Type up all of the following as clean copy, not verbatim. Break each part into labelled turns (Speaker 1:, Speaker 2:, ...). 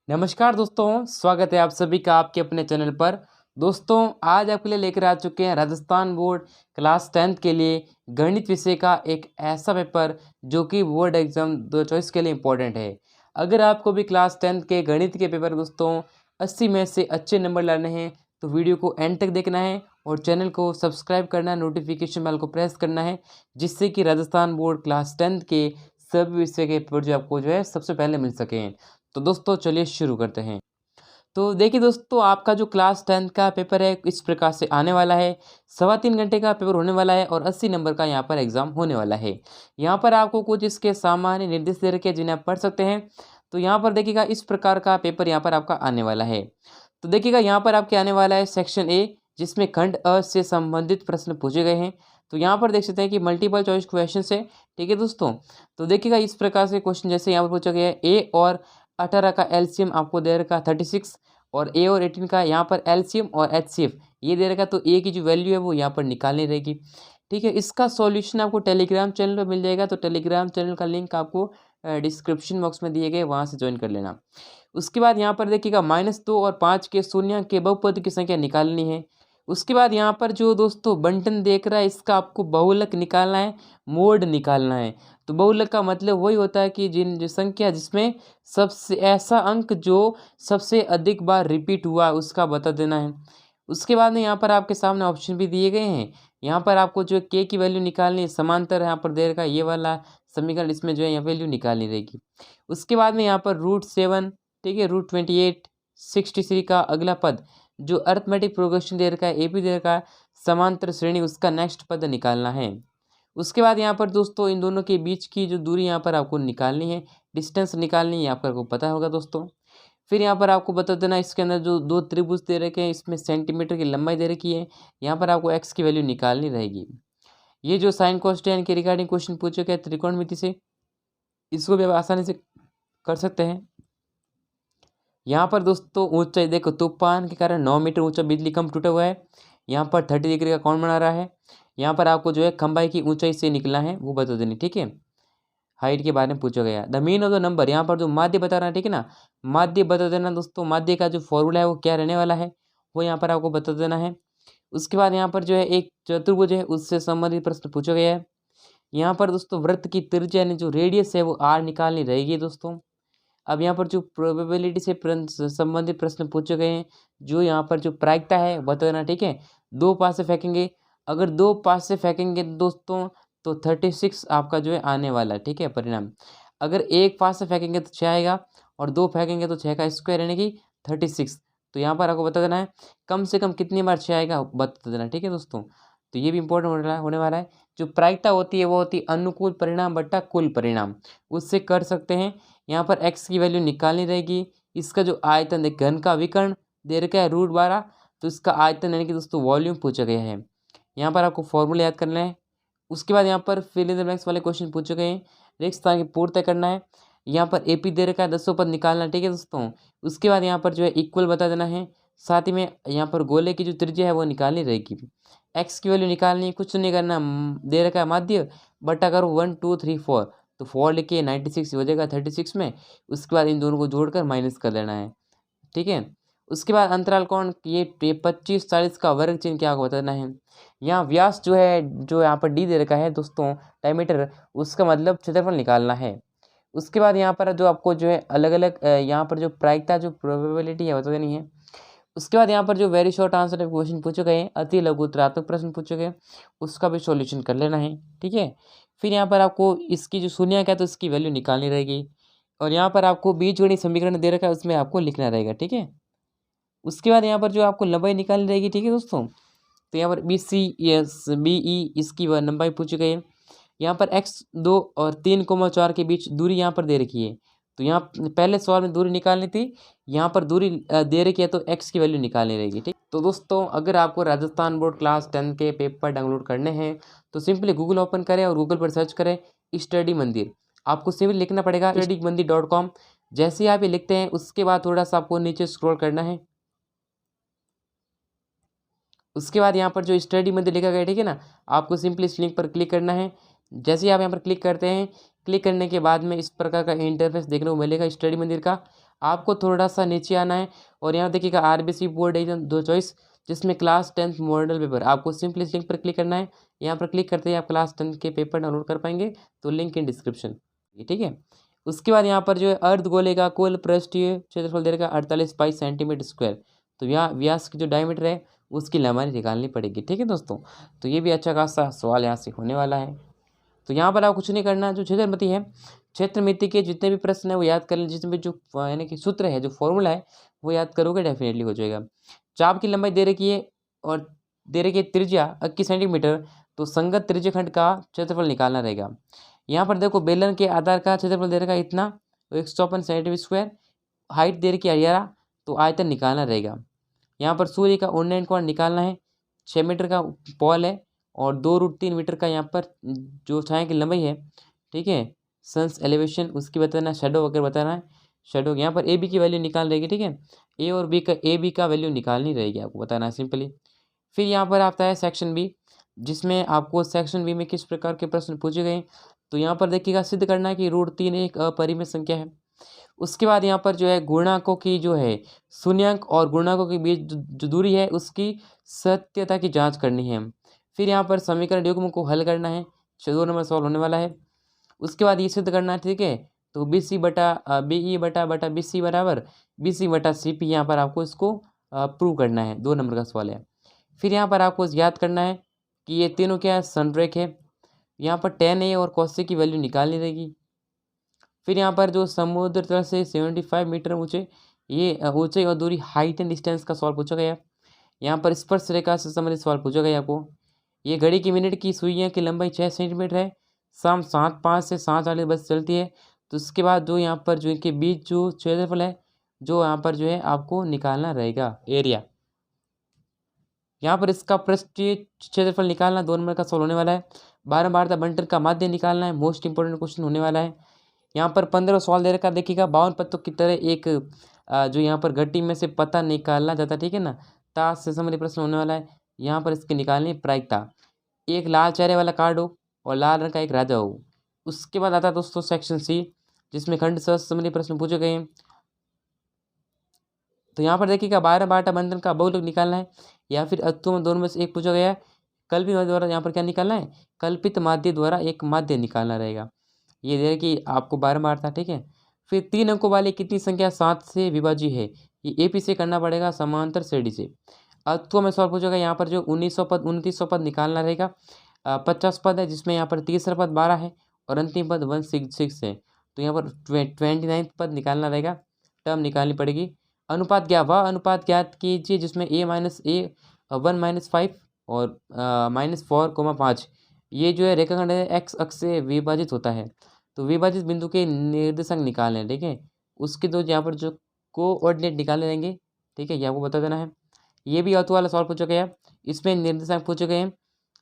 Speaker 1: नमस्कार दोस्तों, स्वागत है आप सभी का आपके अपने चैनल पर। दोस्तों, आज आपके लिए लेकर आ चुके हैं राजस्थान बोर्ड क्लास 10th के लिए गणित विषय का एक ऐसा पेपर जो कि बोर्ड एग्जाम 2024 के लिए इम्पोर्टेंट है। अगर आपको भी क्लास 10th के गणित के पेपर दोस्तों 80 में से अच्छे नंबर लाने हैं तो वीडियो को एंड तक देखना है और चैनल को सब्सक्राइब करना है, नोटिफिकेशन बेल को प्रेस करना है, जिससे कि राजस्थान बोर्ड क्लास 10th के सभी विषय के पेपर जो आपको जो है सबसे पहले मिल सकें। तो दोस्तों चलिए शुरू करते हैं। तो देखिए दोस्तों, आपका जो क्लास 10th का पेपर है इस प्रकार से आने वाला है। 3.25 घंटे का पेपर होने वाला है और 80 नंबर का यहाँ पर एग्जाम होने वाला है। यहाँ पर आपको कुछ इसके सामान्य निर्देश दे रखे हैं जिन्हें आप पढ़ सकते हैं। तो यहाँ पर देखिएगा इस प्रकार का पेपर यहाँ पर आपका आने वाला है। तो देखिएगा यहाँ पर आपके आने वाला है सेक्शन ए, जिसमें खंड अ से संबंधित प्रश्न पूछे गए हैं। तो यहाँ पर देख सकते हैं कि मल्टीपल चॉइस क्वेश्चन है। ठीक है दोस्तों, तो देखिएगा इस प्रकार से क्वेश्चन जैसे यहाँ पर पूछा गया है ए और 18 का एलसीएम आपको दे रखा 36 और ए और 18 का यहाँ पर एलसीएम और एचसीएफ ये दे रखा, तो ए की जो वैल्यू है वो यहाँ पर निकालनी रहेगी। ठीक है, इसका सॉल्यूशन आपको टेलीग्राम चैनल पर मिल जाएगा। तो टेलीग्राम चैनल का लिंक आपको डिस्क्रिप्शन बॉक्स में दिए गए, वहाँ से ज्वाइन कर लेना। उसके बाद यहाँ पर देखिएगा -2 और 5 के शून्य के बहुपद की संख्या निकालनी है। उसके बाद यहाँ पर जो दोस्तों बंटन देख रहा है इसका आपको बहुलक निकालना है, मोड निकालना है। तो बहुलक का मतलब वही होता है कि जो संख्या जिसमें सबसे ऐसा अंक जो सबसे अधिक बार रिपीट हुआ उसका बता देना है। उसके बाद में यहाँ पर आपके सामने ऑप्शन भी दिए गए हैं। यहाँ पर आपको जो के की वैल्यू निकालनी है, समांतर यहाँ पर दे रखा है ये वाला समीकरण, इसमें जो है यहाँ वैल्यू निकालनी रहेगी। उसके बाद में यहाँ पर √7, ठीक है, √28, 63 का अगला पद जो अर्थमेटिक प्रोग्रेशन दे रखा है, ए पी दे रखा है, समांतर श्रेणी, उसका नेक्स्ट पद निकालना है। उसके बाद यहाँ पर दोस्तों इन दोनों के बीच की जो दूरी यहाँ पर आपको निकालनी है, डिस्टेंस निकालनी है, आपको पता होगा दोस्तों। फिर यहाँ पर आपको बता देना इसके अंदर जो दो त्रिभुज दे रखे हैं इसमें सेंटीमीटर की लंबाई दे रखी है, यहाँ पर आपको एक्स की वैल्यू निकालनी रहेगी। ये जो साइन कोस्टेन के रिगार्डिंग क्वेश्चन पूछे गए त्रिकोणमिति से, इसको भी आप आसानी से कर सकते हैं। यहाँ पर दोस्तों ऊंचाई देखो, तूफान के कारण 9 मीटर ऊंचा बिजली खंभ टूटा हुआ है। यहाँ पर 30 डिग्री का कोण बना रहा है। यहाँ पर आपको जो है खंबाई की ऊंचाई से निकला है वो बता देनी, ठीक है। हाइट के बारे में पूछा गया। The mean of the number, यहाँ पर जो माध्य बता रहा है, ठीक है ना, माध्य बता देना दोस्तों। माध्य का जो फॉर्मूला है वो क्या रहने वाला है वो यहाँ पर आपको बता देना है। उसके बाद यहाँ पर जो है एक चतुर्भुज है उससे संबंधित प्रश्न पूछा गया है। यहाँ पर दोस्तों वृत्त की त्रिज्या यानी जो रेडियस है वो आर निकालनी रहेगी दोस्तों। अब यहाँ पर जो प्रोबेबिलिटी से संबंधित प्रश्न पूछे गए हैं, जो यहाँ पर जो प्रायिकता है बताना, ठीक है। 2 पास से फेंकेंगे, अगर 2 पास से फेंकेंगे दोस्तों तो 36 आपका जो है आने वाला है, ठीक है, परिणाम। अगर 1 पास से फेंकेंगे तो 6 आएगा और 2 फेंकेंगे तो 6 का स्क्वायर यानी कि 36। तो यहाँ पर आपको बता देना है कम से कम कितनी बार 6 आएगा बता देना, ठीक है दोस्तों। तो ये भी इंपॉर्टेंट होने वाला है। जो प्रायिकता होती है वो होती है अनुकूल परिणाम बट्टा कुल परिणाम, उससे कर सकते हैं। यहाँ पर x की वैल्यू निकालनी रहेगी। इसका जो आयतन है, घन का विकर्ण दे रखा है √12, तो इसका आयतन यानी कि दोस्तों वॉल्यूम पूछा गया है। यहाँ पर आपको फॉर्मूला याद करना है। उसके बाद यहाँ पर फिल इन द ब्लैंक्स वाले क्वेश्चन पूछे गए हैं, रिक्त स्थान की पूर्ति करना है। यहाँ पर एपी दे रखा है, 10 पद निकालना, ठीक है दोस्तों। उसके बाद यहाँ पर जो है इक्वल बता देना है, साथ ही में यहाँ पर गोले की जो त्रिज्या है वो निकालनी रहेगी। एक्स की वैल्यू निकालनी है, कुछ नहीं करना, दे रखा है माध्य बटा करो 1 2 3 4, तो 4 लिखिए 96 हो जाएगा 36 में। उसके बाद इन दोनों को जोड़कर माइनस कर लेना है, ठीक है। उसके बाद अंतराल कोण ये 25 40 का वर्ग चिन्ह क्या बताना है। यहाँ व्यास जो है, जो यहाँ पर डी दे रखा है दोस्तों डायमीटर, उसका मतलब क्षेत्रफल निकालना है। उसके बाद यहाँ पर जो आपको जो है अलग अलग यहाँ पर जो प्रायिकता जो प्रोबेबिलिटी है बता देनी है। उसके बाद यहाँ पर जो वेरी शॉर्ट आंसर क्वेश्चन पूछे गए हैं, अति लघु उत्तरात्मक प्रश्न पूछे गए, उसका भी सॉल्यूशन कर लेना है, ठीक है। फिर यहाँ पर आपको इसकी जो शून्य है तो इसकी वैल्यू निकालनी रहेगी और यहाँ पर आपको बीजगणित समीकरण दे रखा है उसमें आपको लिखना रहेगा, ठीक है। उसके बाद यहाँ पर जो आपको लंबाई निकालनी रहेगी, ठीक है दोस्तों। तो यहाँ पर BE इसकी लंबाई पूछी गई है। यहाँ पर x2 और 3,4 के बीच दूरी यहाँ पर दे रखी है। तो यहाँ पहले सवाल में दूरी निकालनी थी, यहाँ पर दूरी दे रखी है तो x की वैल्यू निकालनी रहेगी, ठीक। तो दोस्तों अगर आपको राजस्थान बोर्ड क्लास 10 के पेपर डाउनलोड करने हैं तो सिंपली गूगल ओपन करें और गूगल पर सर्च करें स्टडी मंदिर। आपको सिंपली लिखना पड़ेगा studymandir.com। जैसे ही आप ये लिखते हैं उसके बाद थोड़ा सा आपको नीचे स्क्रॉल करना है। उसके बाद यहाँ पर जो स्टडी मंदिर लिखा गया है, ठीक है ना, आपको सिंपली इस लिंक पर क्लिक करना है। जैसे ही आप यहाँ पर क्लिक करते हैं, क्लिक करने के बाद में इस प्रकार का इंटरफेस देखने को मिलेगा स्टडी मंदिर का। आपको थोड़ा सा नीचे आना है और यहाँ देखिएगा आरबीसी बोर्ड एग्जाम 2024 जिसमें क्लास 10th मॉडल पेपर, आपको सिंपली इस लिंक पर क्लिक करना है। यहाँ पर क्लिक करते ही आप क्लास 10 के पेपर डाउनलोड कर पाएंगे, तो लिंक इन डिस्क्रिप्शन, ठीक है। उसके बाद यहाँ पर जो है अर्ध गोले का कुल पृष्ठीय क्षेत्रफल दे रखा 48 बाई सेंटीमीटर स्क्वायर। तो यहाँ व्यास की जो डायमीटर है उसकी लंबाई निकालनी पड़ेगी, ठीक है दोस्तों। तो ये भी अच्छा खासा सवाल यहाँ से होने वाला है। तो यहाँ पर आप कुछ नहीं करना, जो क्षेत्रमिति है, क्षेत्रमिति के जितने भी प्रश्न है वो याद कर लें, जिसमें भी जो यानी कि सूत्र है, जो फॉर्मूला है वो याद करोगे डेफिनेटली हो जाएगा। चाप की लंबाई दे रखी है और दे रखी है त्रिज्या 21 सेंटीमीटर, तो संगत त्रिज्यखंड का क्षेत्रफल निकालना रहेगा। यहाँ पर देखो बेलन के आधार का क्षेत्रफल दे रखा है इतना, 154 सेंटीमीटर स्क्वायर, हाइट दे रखी है 11, तो आयतन निकालना रहेगा। यहाँ पर सूर्य का उन्नयन कोण निकालना है, 6 मीटर का पॉल है और 2√3 मीटर का यहाँ पर जो छाया की लंबाई है, ठीक है। सन्स एलिवेशन उसकी बताना, शेडो वगैरह बताना है। शेडो यहाँ पर ए बी की वैल्यू निकाल रहेगी, ठीक है। ए बी का वैल्यू निकालनी रहेगी, आपको बताना है सिंपली। फिर यहाँ पर आता है सेक्शन बी, जिसमें आपको सेक्शन बी में किस प्रकार के प्रश्न पूछे गए। तो यहाँ पर देखिएगा सिद्ध करना है कि √3 एक अपरिमेय संख्या है। उसके बाद यहाँ पर जो है गुणांकों की जो है शून्यंक और गुणांकों के बीच जो दूरी है उसकी सत्यता की जांच करनी है। फिर यहाँ पर समीकरण युग्म को हल करना है, 2 नंबर सवाल होने वाला है। उसके बाद ये सिद्ध करना है, ठीक है। तो BE/BE/BC बराबर BC/CP, यहाँ पर आपको इसको प्रूव करना है, 2 नंबर का सवाल है। फिर यहाँ पर आपको याद करना है कि ये तीनों क्या है, संरेख है। यहाँ पर tan A और cos A की वैल्यू निकालनी रहेगी। फिर यहाँ पर जो समुद्र तल से 75 मीटर ऊंचे, ये ऊंचाई और दूरी हाइट एंड डिस्टेंस का सवाल पूछा गया। यहाँ पर स्पर्श रेखा से संबंधित सवाल पूछा गया आपको। ये घड़ी की मिनट की सुइयाँ की लंबाई 6 सेंटीमीटर है, शाम 7:05 से 7:40 बजे चलती है। तो उसके बाद जो यहाँ पर जो इनके बीच जो क्षेत्रफल है, जो यहाँ पर जो है आपको निकालना रहेगा एरिया। यहाँ पर इसका पृष्ठीय क्षेत्रफल निकालना 2 नंबर का सवाल होने वाला है। बारंबारता बंटन का माध्य निकालना है, मोस्ट इंपोर्टेंट क्वेश्चन होने वाला है। यहाँ पर 15 सवाल दे रखा, देखिएगा 52 पत्तों की तरह एक जो यहाँ पर घटी में से पता निकालना जाता है, ठीक है ना। ताश से संबंधित प्रश्न होने वाला है। यहाँ पर इसकी निकालनी प्रायिकता, एक लाल चेहरे वाला कार्ड हो और लाल रंग का एक राजा हो। उसके बाद आता है दोस्तों सेक्शन सी, जिसमें खंड से संबंधित प्रश्न पूछे गए हैं। तो यहाँ पर देखिएगा बारंबारता बंधन का बहुलक निकालना है या फिर अत्वों दोनों में से एक पूछा गया है। कल्पित माध्य द्वारा यहाँ पर क्या निकालना है, कल्पित माध्य द्वारा एक माध्य निकालना रहेगा। ये दे कि आपको बारंबारता, ठीक है। फिर 3 अंकों वाली कितनी संख्या 7 से विभाज्य है, ये AP से करना पड़ेगा, समांतर श्रेणी से। अत्वों में सवाल पूछा गया, यहाँ पर जो 2900 पद निकालना रहेगा। 50 पद है, जिसमें यहाँ पर तीसरा पद 12 है और अंतिम पद 166 है। तो यहाँ पर 29 पद निकालना रहेगा, टर्म निकालनी पड़ेगी। अनुपात क्या, वह अनुपात ज्ञात कीजिए जिसमें A - 1 - 5 और -4, 5 ये जो है रेखाखंड है एक्स अक्ष से विभाजित होता है। तो विभाजित बिंदु के निर्देशांक निकालने हैं, ठीक है। उसके दो यहाँ पर जो कोऑर्डिनेट निकाले रहेंगे, ठीक है, ये आपको बता देना है। ये भी अतु वाला सवाल पूछा गया, इसमें निर्देशांक पूछे गए हैं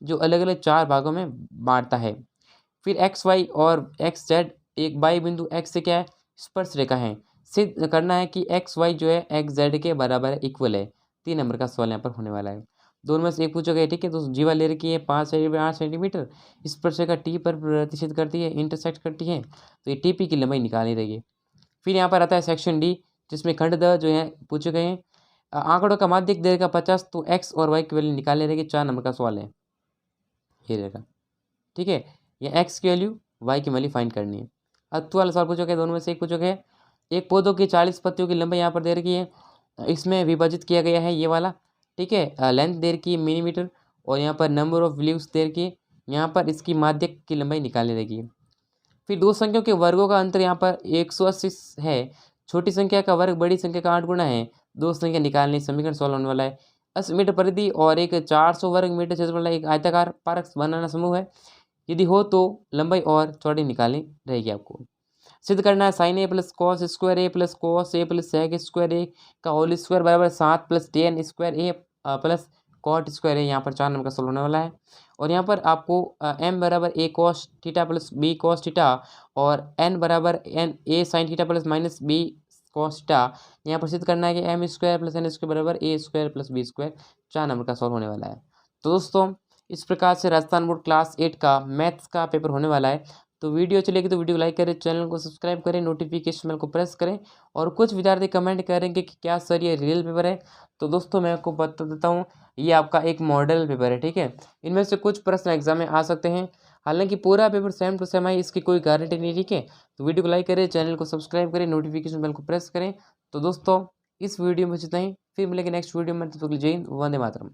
Speaker 1: जो अलग अलग 4 भागों में बांटता है। फिर XY और XZ एक बाई बिंदु X से क्या है, स्पर्श रेखा है। सिद्ध करना है कि XY जो है XZ के बराबर है, इक्वल है। 3 नंबर का सवाल यहाँ पर होने वाला है। दोनों में से एक पूछा गया, ठीक है। तो जीवा ले रखी है 5 सेंटीमीटर 8 सेंटीमीटर, स्पर्श रेखा T पर प्रतिष्ठित करती है, इंटरसेक्ट करती है। तो ये TP की लंबाई निकालनी रहेगी। फिर यहाँ पर आता है सेक्शन D, जिसमें खंड द जो है पूछे गए हैं। आंकड़ों का माध्यक दे रखा 50, तो X और Y की वैल्यू निकालनी रहेगी। 4 नंबर का सवाल है ये रहेगा, ठीक है। ये X की वैल्यू Y की वैल्यू फाइंड करनी है। अत्व वाला सवाल पूछा गया, दोनों में से एक पूछा गया। एक पौधों की 40 पत्तियों की लंबाई यहाँ पर दे रखी है, इसमें विभाजित किया गया है ये वाला, ठीक है। लेंथ दे रखी है मिलीमीटर और यहाँ पर नंबर ऑफ लीव्स दे रखी है। यहाँ पर इसकी माध्यक की लंबाई निकालनी रहेगी। फिर दो संख्याओं के वर्गों का अंतर यहाँ पर 180 है। छोटी संख्या का वर्ग बड़ी संख्या का 8 गुना है। दो संख्या निकालनी, समीकरण सॉल्व होने वाला है। 80 मीटर परिधि और एक 400 वर्ग मीटर क्षेत्र वाला एक आयताकार पारक बनाना समूह है। यदि हो तो लंबाई और चौड़ाई निकालनी रहेगी आपको। सिद्ध करना है sign A plus cos square A plus cos A plus sec square ए का होल स्क्वायर बराबर 7 प्लस टेन स्क्वायर ए प्लस कॉट स्क्वायर ए। यहाँ पर 4 नंबर का सॉल्व होने वाला है। और यहाँ पर आपको m बराबर a cos theta plus b cos theta और n बराबर n a sin theta plus minus b cos theta यहाँ पर सिद्ध करना है कि m square plus n square बराबर a square plus b square. 4 number का सॉल्व होने वाला है। तो दोस्तों इस प्रकार से राजस्थान बोर्ड क्लास 8 का मैथ्स का पेपर होने वाला है। तो वीडियो अच्छी लगी तो वीडियो को लाइक करें, चैनल को सब्सक्राइब करें, नोटिफिकेशन बेल को प्रेस करें। और कुछ विद्यार्थी कमेंट करेंगे कि क्या सर ये रियल पेपर है, तो दोस्तों मैं आपको बता देता हूँ, ये आपका एक मॉडल पेपर है, ठीक है। इनमें से कुछ प्रश्न एग्जाम में आ सकते हैं, हालांकि पूरा पेपर सेम टू सेम है, इसकी कोई गारंटी नहीं, ठीक है। तो वीडियो को लाइक करें, चैनल को सब्सक्राइब करें, नोटिफिकेशन बेल को प्रेस करें। तो दोस्तों इस वीडियो में इतना ही, फिर मिलेंगे नेक्स्ट वीडियो में, तब तक के लिए जय हिंद, वंदे मातरम।